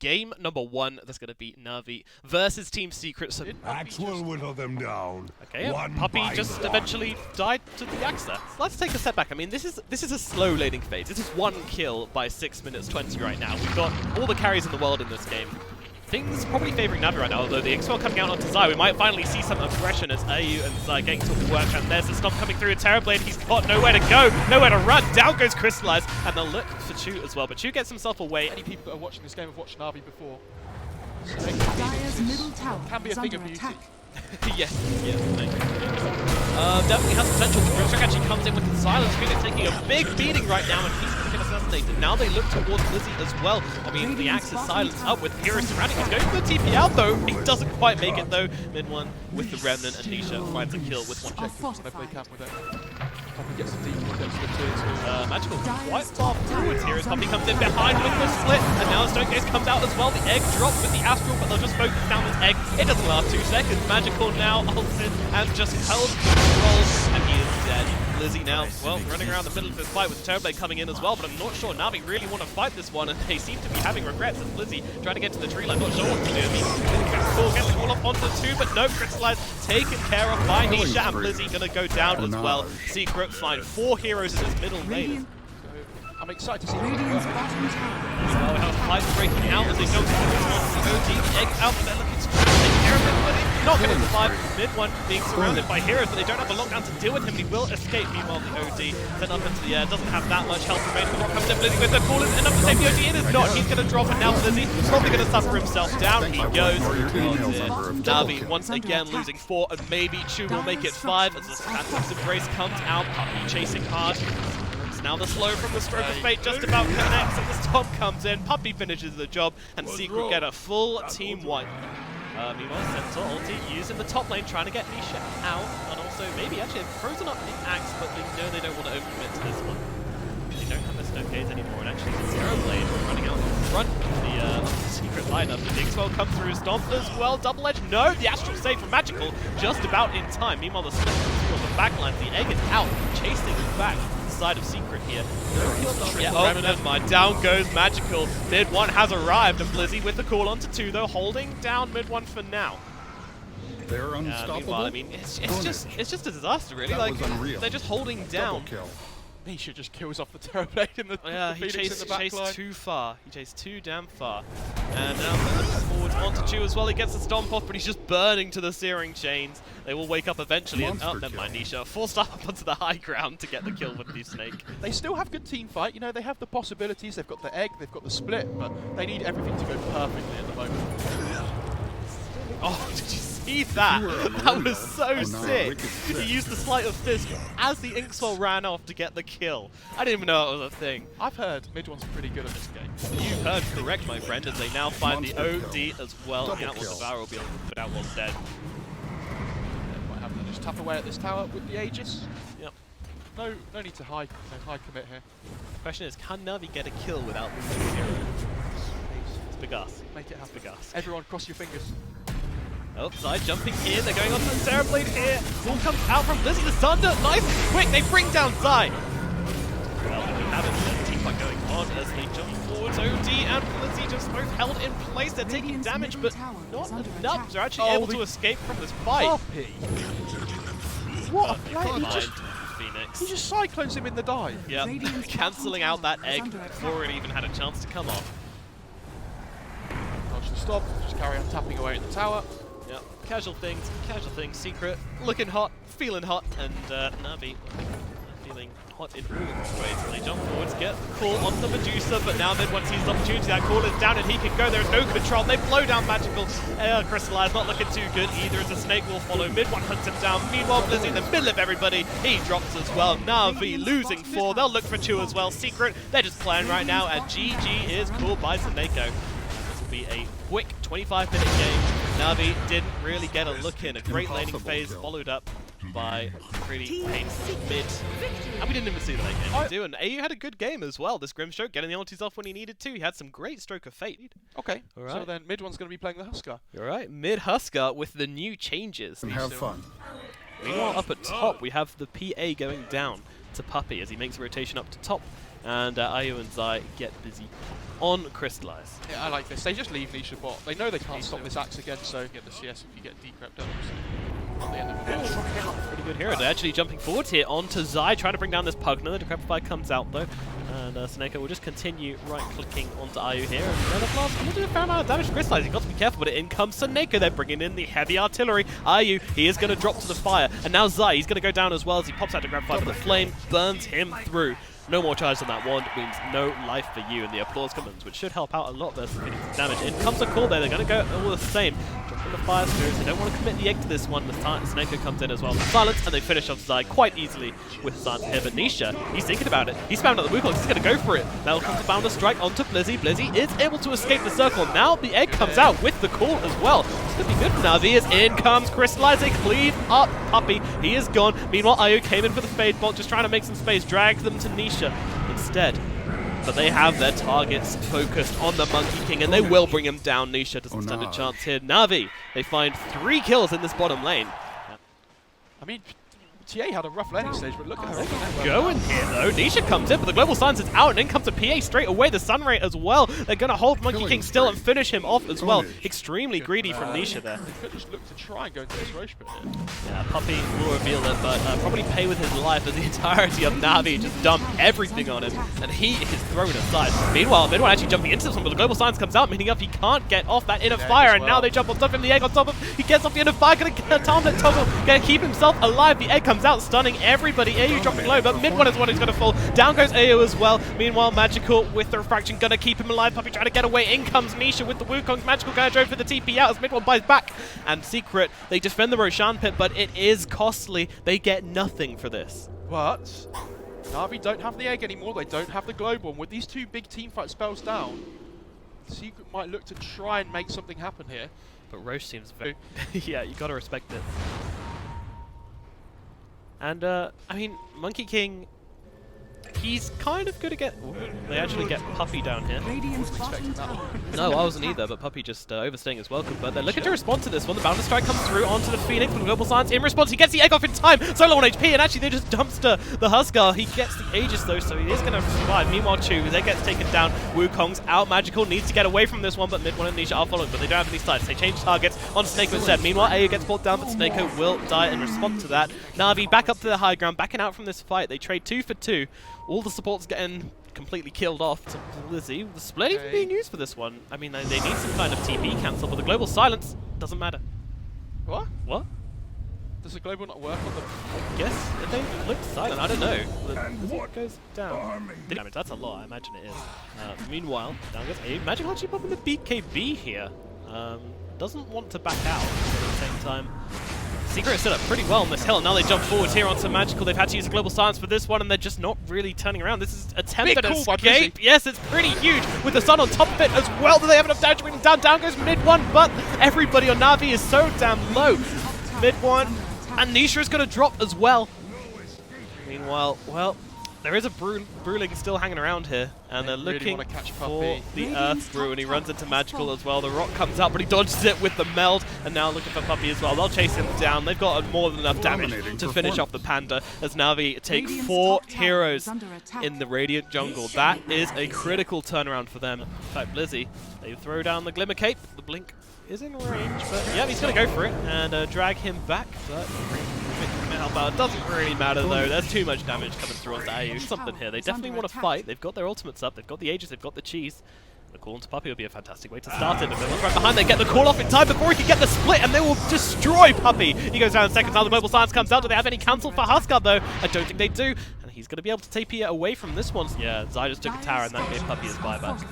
game number 1. That's going to be Navi versus Team Secret. So Axe will whittle them down. okay, Puppey just eventually died to the axe there. Let's take a step back. I mean, this is a slow laning phase. This is 1 kill by 6 minutes 20 right now. We've got all the carries in the world in this game. Things probably favouring Navi right now, although the X-Well coming out onto Zai, we might finally see some aggression as AU and Zai getting to work, and there's the stomp coming through. Terrorblade, he's got nowhere to go, nowhere to run. Down goes Crystallize, and they'll look for Chu as well, but Chu gets himself away. Many people that are watching this game have watched Navi before. Dire's middle tower Can be a thing of beauty. yes, definitely has potential. Grimstroke actually comes in with the silence. Phoenix taking a big beating right now, and he's going to get assassinated. Now they look towards Lizzie as well. I mean, the axe is silenced up with Heroes surrounding. He's going for the TP out though. He doesn't quite make it though. Mid one with the Remnant, and Nisha finds a kill with one check. Whenever they can with it. Puppey gets the deep, gets the tier 2. Magical quite far forwards here as Puppey comes in behind with the split, and now Stonecase comes out as well. The egg drops with the Astral, but they'll just focus down this egg. It doesn't last 2 seconds. Magical now ults in and just held control, and he is dead. Lizzie now, well, running around the middle of this fight with Terrorblade coming in as well, but I'm not sure Navi really want to fight this one, and they seem to be having regrets as Lizzie trying to get to the tree line. Not sure what to do. He's gets the call up onto the 2, but no, Crystallize taken care of by Nisha, and Lizzie gonna go down as well. Secret find 4 heroes in his middle lane. I'm excited to see Radiant's bottom tower. Well, we have fights breaking out as they go towards the OG. Egg out, but they're looking to take care of it, but he's not going to survive. Mid one being surrounded by heroes, but they don't have the lockdown to deal with him. He will escape. Meanwhile, the OD sent up into the air, doesn't have that much health remaining. The rock comes in, Lizzie with the call is enough to save the OD. It is not. He's going to drop it now. Lizzie probably going to suffer himself. Down he goes. Navi once again losing 4, and maybe Chu will make it 5 as the Phantom's Embrace comes out. Puppey chasing hard. Now the slow from the Stroke of Fate just about connects, and the stomp comes in. Puppey finishes the job, and Secret get a full team wipe. Meanwhile, Centaur ulti used in the top lane, trying to get Nisha out, and also maybe actually frozen up the axe, but they know they don't want to overcommit to this one. They don't have a Snowcase anymore, and actually the Terrorblade running out in front of the Secret lineup. The X-Well comes through, stomp as well, double edge. No, the Astral save from Magical just about in time. Meanwhile, the split comes through on the backline. The egg is out, chasing back. Side of Secret here. Yeah, oh, never mind. Down goes Magical. Mid one has arrived, and Blizzy with the call onto 2 though, holding down mid one for now. They're unstoppable. Meanwhile, I mean, it's just a disaster really. Like they're just holding down. Nisha just kills off the Terrorblade in the he chased too far. He chased too damn far. And now forwards onto Chu as well. He gets the stomp off, but he's just burning to the searing chains. They will wake up eventually. And, oh, never mind, Nisha. Forced up onto the high ground to get the kill with the Snake. They still have good team fight. You know, they have the possibilities. They've got the egg, they've got the split, but they need everything to go perfectly at the moment. Oh, did you see that? That was so sick. He used the Sleight of Fist as the Inkswell ran off to get the kill. I didn't even know that was a thing. I've heard mid one's pretty good at this game. You heard correct, my friend, as they now find the OD as well. The Outlaw Devourer will be able to put Outlaw's dead. Might have to just tap away at this tower with the Aegis. Yep. No need to high commit here. The question is, can Navi get a kill without losing a hero? It's big ass. Make it happen. Big ass. Everyone cross your fingers. Oh, Zai jumping in, they're going on to the Terrorblade here. All comes out from Lizzie, the Thunder, nice and quick, they bring down Zai. Well, we have a team fight going on as they jump forwards. OD and Lizzie just both held in place, they're taking damage, but not enough. They're actually able to escape from this fight. Puppey! What a play! Phoenix. He just cyclones him in the dive. Yeah, cancelling out that egg before it even had a chance to come off. Dodge the stop, just carry on tapping away at the tower. Yep, casual things, Secret, looking hot, feeling hot, and Navi feeling hot in all of ways. So they jump forwards, get the call on the Medusa, but now mid one sees the opportunity, that call is down and he can go, there's no control, they blow down Magical. Crystallize not looking too good either as the Snake will follow, mid one hunts him down, meanwhile Blizzy in the middle of everybody, he drops as well. Navi losing 4, they'll look for 2 as well. Secret, they're just playing right now, and GG is called by Zaneko. Be a quick 25-minute game. Navi didn't really get a look in. A great laning phase followed up by a pretty painful mid. And we didn't even see the late game do. And AU had a good game as well. This Grimstroke getting the ultis off when he needed to. He had some great Stroke of Fate. Okay, so then mid one's going to be playing the Husker. All right, mid Husker with the new changes. And have fun. Meanwhile, up at top, we have the PA going down to Puppey as he makes a rotation up to top. and Ayu and Zai get busy on Crystallize. Yeah, I like this. They just leave Nisha bot. They know they can't stop this axe again, so get the CS if you get decrept up. At the end of the day. Pretty good hero. They're actually jumping forward here onto Zai, trying to bring down this Pugna. The Decrepify comes out though, and Sneko will just continue right-clicking onto Ayu here. And the blast will do a fair amount of damage to Crystallize. You've got to be careful, but in comes Sneko. They're bringing in the heavy artillery. Ayu, he is going to drop to the fire, and now Zai, he's going to go down as well as he pops out to Decrepify, but the flame burns him through. No more charge on that wand means no life for you, and the applause comes, which should help out a lot versus getting some damage. In comes a call there, they're going to go all the same. Jump in the fire spirits, they don't want to commit the egg to this one. The Sneko comes in as well. Silence, and they finish off Zai quite easily with Silence here. But Nisha, he's thinking about it. He's spammed out the Wukong, he's going to go for it. Now comes a Bounder Strike onto Blizzy. Blizzy is able to escape the circle. Now the egg comes out with the call as well. It's going to be good for Navi as in comes Crystallize. They clean up Puppey. He is gone. Meanwhile, Ayu came in for the Fade Bolt, just trying to make some space, drags them to Nisha instead. But they have their targets focused on the Monkey King, and they will bring him down. Nisha doesn't stand a chance here. Navi, they find 3 kills in this bottom lane. I mean, TA had a rough landing stage, but look at her. Going here though, Nisha comes in, but the Global Silence is out, and in comes a PA straight away, the Sunray as well. They're going to hold Monkey King still and finish him off as well. Extremely greedy from Nisha there. They could just look to try and go into this Roche pit here. Yeah, Puppey will reveal it, but probably pay with his life as the entirety of Navi just dump everything on him, and he is thrown aside. Meanwhile, Midone actually jumping into this one, but the Global Silence comes out, meaning up he can't get off that inner fire, and now they jump on top of him, the egg on top of him, he gets off the inner fire, gonna get a Tomlet toggle, gonna keep himself alive, the egg comes out, stunning everybody. Ayu dropping low, but mid one is one who's going to fall. Down goes Ayu as well. Meanwhile, Magical with the refraction going to keep him alive. Puppey trying to get away. In comes Nisha with the Wukong. Magical going to drove for the TP out as mid one buys back. And Secret, they defend the Roshan pit, but it is costly. They get nothing for this. But Navi don't have the egg anymore. They don't have the global. And with these 2 big teamfight spells down, Secret might look to try and make something happen here. But Roche seems very... yeah, you got to respect it. And, I mean, Monkey King, he's kind of good again. They actually get Puppey down here. No, I wasn't either, but Puppey just overstaying his welcome. But they're looking to respond to this one. The Bounder Strike comes through onto the Phoenix with Global Silence. In response, he gets the egg off in time. So low on HP, and actually they just dumpster the Huskar. He gets the Aegis though, so he is going to survive. Meanwhile, Chu, they gets taken down. Wukong's out. Magical needs to get away from this one, but Mid1 and Nisha are following, but they don't have any sides. They change targets on Sneko instead. Meanwhile, Ayu gets brought down, but Sneko will die in response to that. Navi back up to the high ground, backing out from this fight. They trade 2 for 2. All the supports getting completely killed off to Blizzy. The split even being used for this one. I mean, they need some kind of TP cancel, but the Global Silence doesn't matter. What? What? Does the global not work on the... Yes, they look silent. I don't know. It goes down. Damage, that's a lot. I imagine it is. Meanwhile, down goes Ayu. Magical actually popping the BKB here. Doesn't want to back out, but at the same time, Secret is set up pretty well on this hill. Now they jump forward here onto Magical. They've had to use a Global Silence for this one, and they're just not really turning around. This is attempted escape. Yes, it's pretty huge with the sun on top of it as well. Do they have enough damage to bring them down? Down goes mid one, but everybody on Navi is so damn low. Mid one, and Nisha is going to drop as well. Meanwhile, well, there is a Bruling still hanging around here, and they're looking for the Earth Brew, and he runs into Magical as well. The rock comes out, but he dodges it with the meld, and now looking for Puppey as well. They'll chase him down. They've got more than enough damage to finish off the Panda, as Navi take 4 heroes in the Radiant jungle. That is a critical turnaround for them. In fact, Blizzy, they throw down the Glimmer Cape. The Blink is in range, but yeah, he's going to go for it and drag him back. But it doesn't really matter though. There's too much damage coming through onto Ayu. Something here. They definitely want to fight. They've got their ultimates up. They've got the Aegis. They've got the cheese. The call onto Puppey would be a fantastic way to start it. But they're right behind. They get the call off in time before he can get the split, and they will destroy Puppey. He goes down in seconds. Now the Global Silence comes out. Do they have any cancel for Huskar though? I don't think they do. And he's going to be able to TP it away from this one. Yeah, Zai just took a tower, and that gave Puppey his buyback.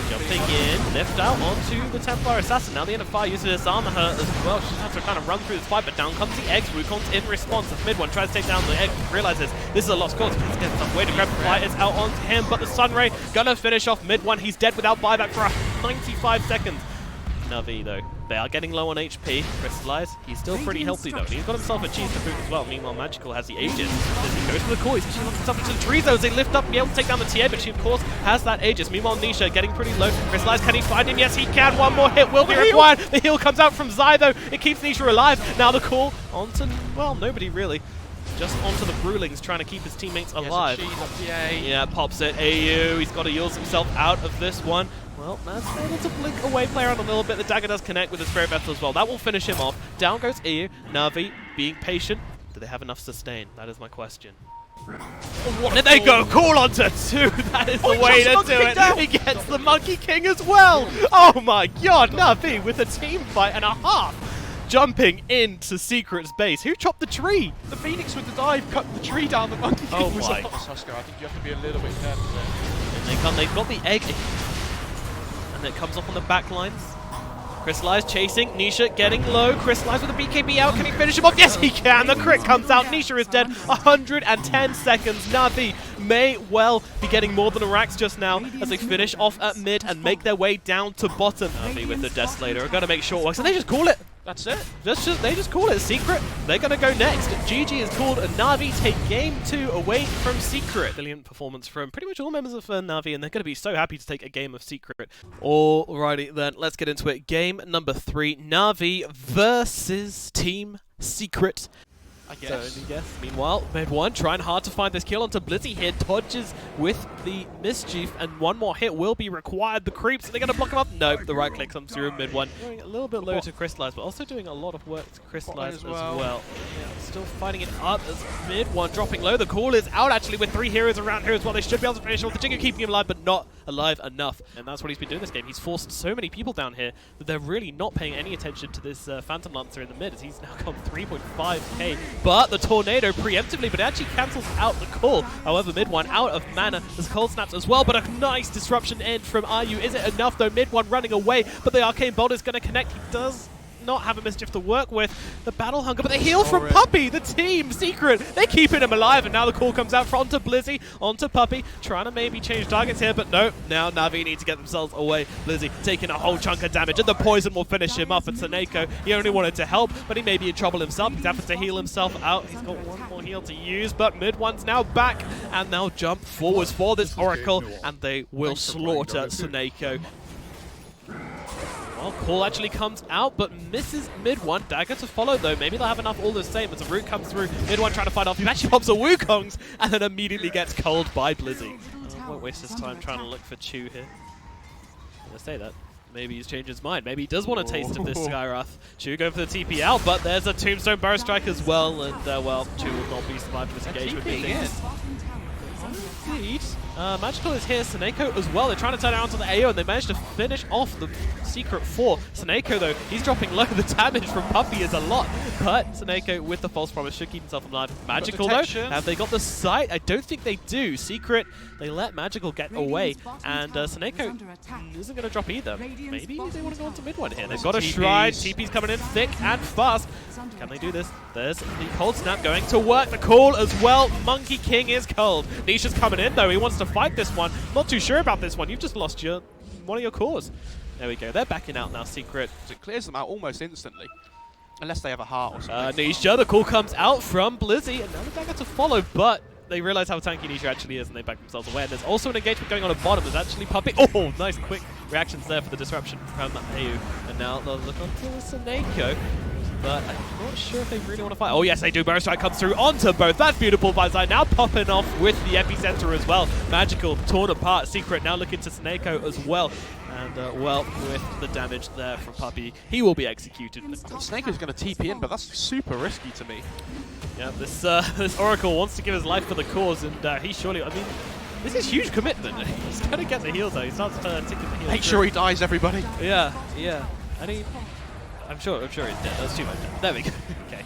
Jumping in, lift out onto the Templar Assassin. Now the Inner Fire uses his armor her as well. She has to kind of run through this fight, but down comes the eggs. Wukong's in response. As Mid one tries to take down the egg, realizes this is a lost cause. He's getting some way to grab the fight. It's out onto him, but the Sunray gonna finish off Mid one. He's dead without buyback for 95 seconds. Navi though, they are getting low on HP. Crystallize, he's still pretty healthy though, and he's got himself a cheese to boot as well. Meanwhile, Magical has the Aegis. As he goes for the core, he's actually locks himself into the trees though, as they lift up and be able to take down the TA, but she of course has that Aegis. Meanwhile, Nisha getting pretty low. Crystallize, can he find him? Yes, he can. One more hit will be required. The heal comes out from Zai though. It keeps Nisha alive. Now the call onto, well, nobody really. just onto the Brewlings, trying to keep his teammates alive. Cheese up the A. Yeah, pops it. AU, he's got to yield himself out of this one. Well, that's able to blink away player on a little bit. The dagger does connect with the Spirit Vessel as well. That will finish him off. Down goes AU. Navi being patient. Do they have enough sustain? That is my question. Oh, and they go cool onto 2. That is the way to do it. He gets the Monkey King as well. Oh my god, Navi with a team fight and a half. Jumping into Secret's base. Who chopped the tree? The Phoenix with the dive cut the tree down. The Monkey King Oh was my. up. Susker, I think you have to be a little bit careful there. And they come, they've got the egg. And it comes off on the back lines. Crystallize chasing, Nisha getting low, Crystallize with a BKB out, can he finish him off? Yes he can, the crit comes out, Nisha is dead, 110 seconds, Navi may well be getting more than a Rax just now as they finish off at mid and make their way down to bottom. Navi with the Desolator are going to make sure it works, and they just call it. That's it. They just call it Secret. They're going to go next. GG is called, and Navi take game 2 away from Secret. Brilliant performance from pretty much all members of Navi, and they're going to be so happy to take a game of Secret. Alrighty then, let's get into it. Game number 3, Navi versus Team Secret. I guess. So, yes. Meanwhile, mid one trying hard to find this kill onto Blizzy here. Dodges with the mischief, and one more hit will be required. The creeps, are they going to block him up? Nope, the right click comes through mid one. Going a little bit low to Crystallize, but also doing a lot of work to Crystallize as well. Yeah, still fighting it up as mid one dropping low. The call is out actually with 3 heroes around here as well. They should be able to finish off the Jingu, keeping him alive, but not alive enough. And that's what he's been doing this game. He's forced so many people down here that they're really not paying any attention to this Phantom Lancer in the mid, as he's now got 3.5k. But the Tornado preemptively, but it actually cancels out the call. However, mid one out of mana. There's cold snaps as well, but a nice disruption end from Ayu. Is it enough though? Mid one running away, but the Arcane Bolt is going to connect. He does not have a mischief to work with. The Battle Hunger, but the heal from Puppy, the team Secret. They're keeping him alive, and now the call comes out for onto Blizzy, onto Puppy, trying to maybe change targets here, but no. Now Navi need to get themselves away. Blizzy taking a whole chunk of damage, and the poison will finish him off. And Seneko, he only wanted to help, but he may be in trouble himself. He's having to heal himself out. He's got one more heal to use, but mid one's now back, and they'll jump forwards for this Oracle, and they will slaughter Seneko. Well, call actually comes out, but misses mid one. Dagger to follow though. Maybe they'll have enough all the same as a root comes through. Mid one trying to fight off. He actually pops a Wukong's and then immediately gets culled by Blizzy. Won't waste his time trying to look for Chu here. I'm gonna say that. Maybe he's changed his mind. Maybe he does want a taste of this Skywrath. Chu going for the TP out, but there's a Tombstone Burrow Strike as well, and well, Chu will not be surviving this engagement. Indeed. Magical is here, Seneko as well. They're trying to turn it around to the AO, and they managed to finish off the Secret 4. Seneko, though, he's dropping low. The damage from Puppy is a lot, but Seneko with the False Promise should keep himself alive. Magical, though, have they got the sight? I don't think they do. Secret, they let Magical get away, and Seneko isn't going to drop either. Maybe they want to go on to mid one here. They've got a Shrine. TP's coming in thick and fast. Can they do this? There's the Cold Snap going to work. The call as well. Monkey King is cold. Nisha's coming in, though. He wants to fight this one. Not too sure about this one. You've just lost one of your cores. There we go. They're backing out now, Secret. So it clears them out almost instantly. Unless they have a heart or something. Nisha, the call comes out from Blizzy, and now the dagger to follow, but they realize how tanky Nisha actually is, and they back themselves away. And there's also an engagement going on at bottom. There's actually Puppy. Oh, nice quick reactions there for the disruption from AU. And now they'll look onto Seneko. But I'm not sure if they really want to fight. Oh, yes, they do. Burrow Strike comes through onto both. That's beautiful by side. Now popping off with the Epicenter as well. Magical, torn apart. Secret now looking to Seneko as well. And, well, with the damage there from Puppy, he will be executed. Seneko's going to TP in, but that's super risky to me. Yeah, this Oracle wants to give his life for the cause, and he surely, I mean, this is huge commitment. He's going to get the heals, though. He starts ticking the heals. Make sure he dies, everybody. Yeah, yeah. I mean, I'm sure he's dead. That's too much. There we go. Okay.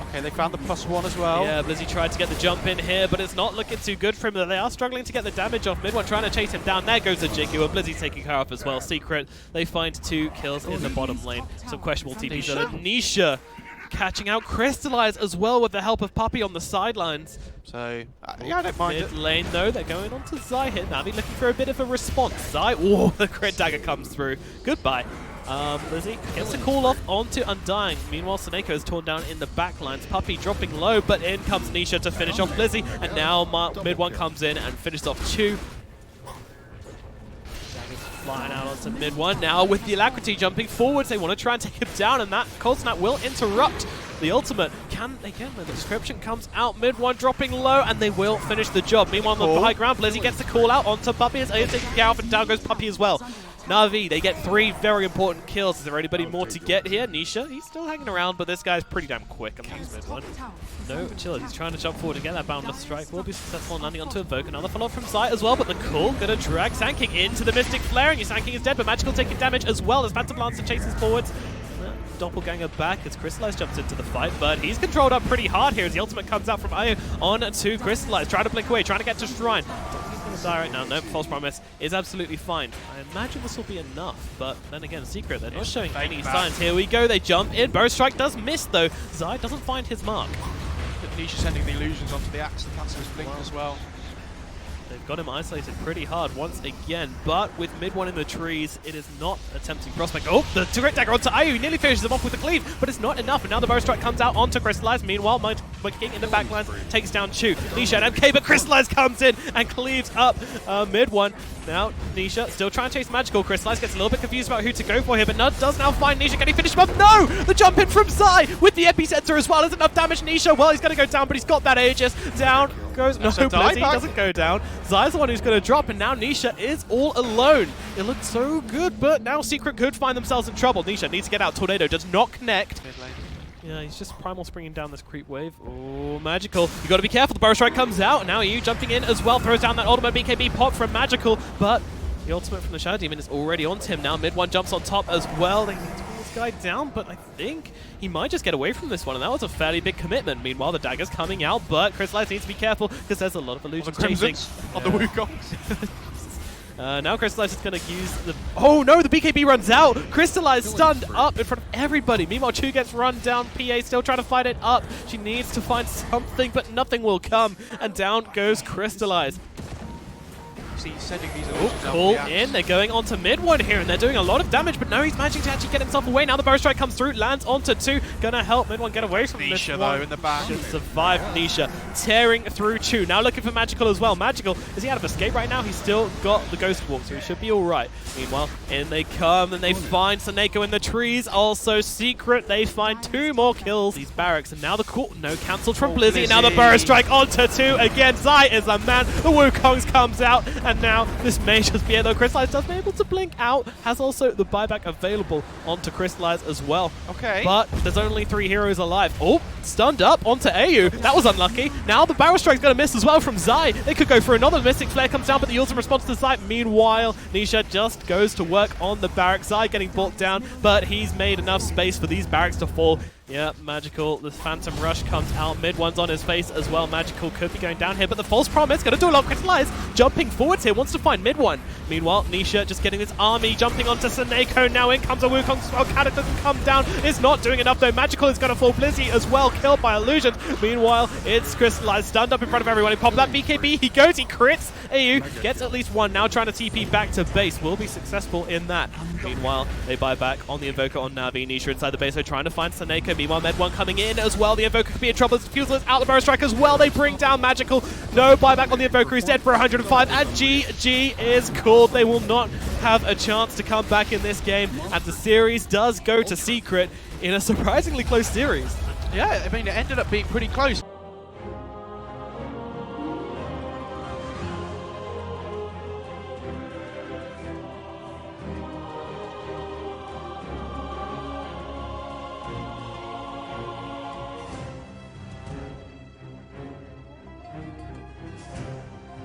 Okay, they found the +1 as well. Yeah, Blizzy tried to get the jump in here, but it's not looking too good for him. They are struggling to get the damage off. Mid one trying to chase him down. There goes the Jingu, and Blizzy's taking her off as well. Secret, they find 2 kills in the bottom lane. Some questionable TPs. So Nisha catching out Crystallize as well with the help of Puppy on the sidelines. So, yeah, I don't mind it. Mid lane, though, they're going on to Zai here. Navi looking for a bit of a response. Zai, oh, the crit dagger comes through. Goodbye. Blizzy gets a call off onto Undying. Meanwhile, Seneko is torn down in the backlines. Puppy dropping low, but in comes Nisha to finish off Blizzy. And now mid one comes in and finishes off Chu. Dagger's flying out onto mid one. Now with the Alacrity jumping forwards, they want to try and take him down, and that Cold Snap will interrupt The ultimate, can they get the description comes out, mid one dropping low, and they will finish the job. Meanwhile, on the high ground, Blizzy gets the call out onto Puppy as Ayo taking care of, and down goes Puppy as well. Navi, they get 3 very important kills. Is there anybody more to get here? Nisha, he's still hanging around, but this guy's pretty damn quick. I'm using mid one. No, chill. He's trying to jump forward and get that boundless strike. Will be successful, landing onto Evoke. Another follow-up from Zai as well, but the call gonna drag Sanking into the Mystic Flare, and your Sanking is dead, but Magical taking damage as well as Phantom Lancer chases forwards. Doppelganger back as Crystallize jumps into the fight, but he's controlled up pretty hard here as the ultimate comes out from Ayo on to Crystallize, trying to blink away, trying to get to Shrine. He's gonna die right now. Nope, false promise is absolutely fine. I imagine this will be enough, but then again, Secret, they're not showing any signs. Here we go, they jump in. Burst Strike does miss though. Zai doesn't find his mark. Nisha sending the illusions onto the axe to cancel his blink as well. They've got him isolated pretty hard once again, but with mid one in the trees, it is not a tempting prospect. Oh, the direct dagger onto Ayo, he nearly finishes him off with the cleave, but it's not enough, and now the Burst Strike comes out onto Crystallize. Meanwhile, my King in the backlines takes down Chu. Nisha and MK, but Crystallize comes in and cleaves up mid one. Now, Nisha still trying to chase Magical. Crystallize gets a little bit confused about who to go for here, but Nud does now find Nisha. Can he finish him up? No! The jump in from Zai with the epicenter as well. Is enough damage, Nisha? Well, he's going to go down, but he's got that Aegis. Down goes... No, Blizzy doesn't go down. Zai's the one who's going to drop, and now Nisha is all alone. It looked so good, but now Secret could find themselves in trouble. Nisha needs to get out. Tornado does not connect. Yeah, he's just Primal springing down this creep wave. Oh, Magical. You got to be careful. The Burst Strike comes out. Now you jumping in as well. Throws down that ultimate BKB pop from Magical. But the ultimate from the Shadow Demon is already onto him. Now mid one jumps on top as well. They need to bring this guy down, but I think he might just get away from this one. And that was a fairly big commitment. Meanwhile, the dagger's coming out, but Crystallize needs to be careful because there's a lot of illusions chasing. On the Wukongs. Now Crystallize is going to use the... Oh no, the BKB runs out! Crystallize stunned up in front of everybody. Meanwhile, Chu gets run down. PA still trying to fight it up. She needs to find something, but nothing will come. And down goes Crystallize. He's sending these Call in. They're going onto mid one here, and they're doing a lot of damage, but no, he's managing to actually get himself away. Now the Burst Strike comes through, lands onto 2. Gonna help mid one get away from this Nisha, one. though, in the back. Should survive Nisha. Tearing through Chu. Now looking for Magical as well. Magical, is he out of escape right now? He's still got the Ghost Walk, so he should be alright. Meanwhile, in they come, and they find Saneko in the trees. Also Secret, they find 2 more kills. These barracks, and now the call, no, cancelled from Blizzy. And now the Burst Strike onto 2 again. Zai is a man. The Wukongs comes out, and now this may just be it though. Crystallize does be able to blink out, has also the buyback available onto Crystallize as well. Okay. But there's only 3 heroes alive. Oh, stunned up onto Ayo. That was unlucky. Now the Barrel Strike's going to miss as well from Zai. They could go for another. Mystic Flare comes down, but the ultimate response to Zai. Meanwhile, Nisha just goes to work on the barracks. Zai getting brought down, but he's made enough space for these barracks to fall. Yeah, Magical, the Phantom Rush comes out, mid one's on his face as well. Magical could be going down here, but the False Promise going to do a lot. Crystallize jumping forwards here, wants to find mid one. Meanwhile, Nisha just getting this army, jumping onto Saneko. Now in comes a Wukong. Okada doesn't come down, it's not doing enough though. Magical is going to fall. Blizzy as well, killed by illusions. Meanwhile, it's Crystallize, stunned up in front of everyone. He popped that BKB, he goes, he crits. Ayu gets at least 1, now trying to TP back to base. Will be successful in that. Meanwhile, they buy back on the Invoker on Navi. Nisha inside the base, so trying to find Saneko. Meanwhile, Med 1 coming in as well. The Invoker could be in trouble. Fusel is out, the Burrow Strike as well. They bring down Magical. No buyback on the Invoker, who's dead for 105. And GG is called. They will not have a chance to come back in this game. And the series does go to Secret in a surprisingly close series. Yeah, I mean, it ended up being pretty close.